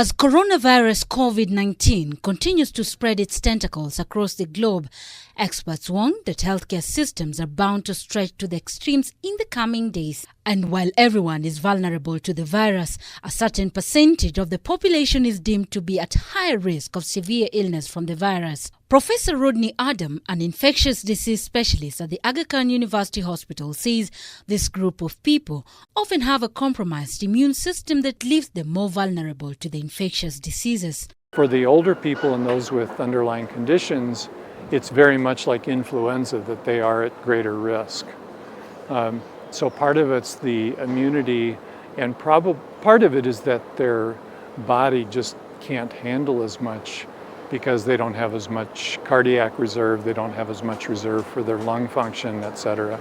As coronavirus COVID-19 continues to spread its tentacles across the globe, experts warn that healthcare systems are bound to stretch to the extremes in the coming days. And while everyone is vulnerable to the virus, a certain percentage of the population is deemed to be at higher risk of severe illness from the virus. Professor Rodney Adam, an infectious disease specialist at the Aga Khan University Hospital, says this group of people often have a compromised immune system that leaves them more vulnerable to the infectious diseases. For the older people and those with underlying conditions, it's very much like influenza that they are at greater risk. So part of it's the immunity, and part of it is that their body just can't handle as much because they don't have as much cardiac reserve, they don't have as much reserve for their lung function, etc.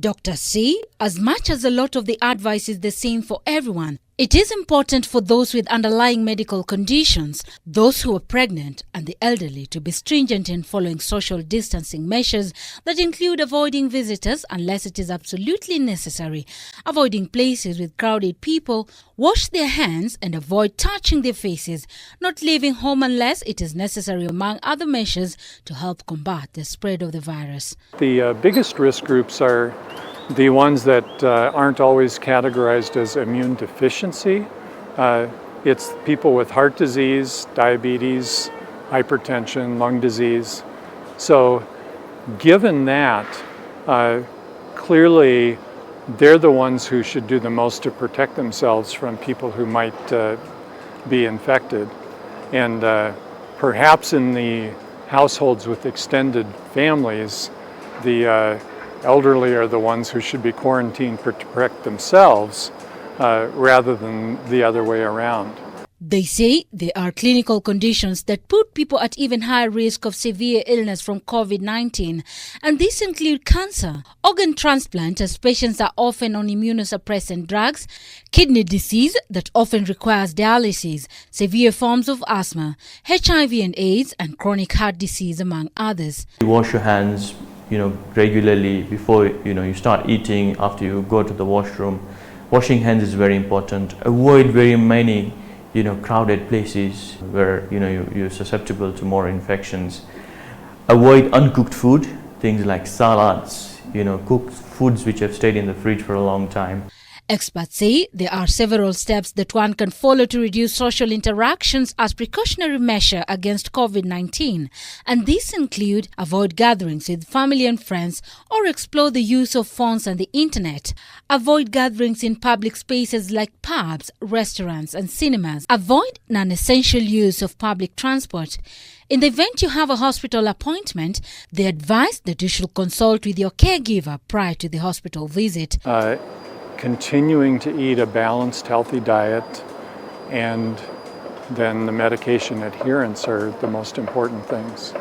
Doctors say, as much as a lot of the advice is the same for everyone, it is important for those with underlying medical conditions, those who are pregnant and the elderly to be stringent in following social distancing measures that include avoiding visitors unless it is absolutely necessary, avoiding places with crowded people, wash their hands and avoid touching their faces, not leaving home unless it is necessary, among other measures to help combat the spread of the virus. The biggest risk groups are the ones that aren't always categorized as immune deficiency. It's people with heart disease, diabetes, hypertension, lung disease. So given that, clearly they're the ones who should do the most to protect themselves from people who might be infected. And perhaps in the households with extended families, the elderly are the ones who should be quarantined to protect themselves rather than the other way around. They say there are clinical conditions that put people at even higher risk of severe illness from COVID-19, and these include cancer, organ transplant as patients are often on immunosuppressant drugs, kidney disease that often requires dialysis, severe forms of asthma, HIV and AIDS, and chronic heart disease, among others. Wash your hands regularly before you start eating, after you go to the washroom. Washing hands is very important. Avoid very many crowded places where you're susceptible to more infections. Avoid uncooked food, things like salads, cooked foods which have stayed in the fridge for a long time. Experts say there are several steps that one can follow to reduce social interactions as precautionary measure against COVID-19, and these include avoid gatherings with family and friends or explore the use of phones and the internet. Avoid gatherings in public spaces like pubs, restaurants and cinemas. Avoid non-essential use of public transport. In the event you have a hospital appointment, they advise that you should consult with your caregiver prior to the hospital visit. Continuing to eat a balanced, healthy diet, and then the medication adherence are the most important things.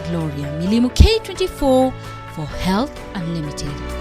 Gloria Milimu, K24 for Health Unlimited.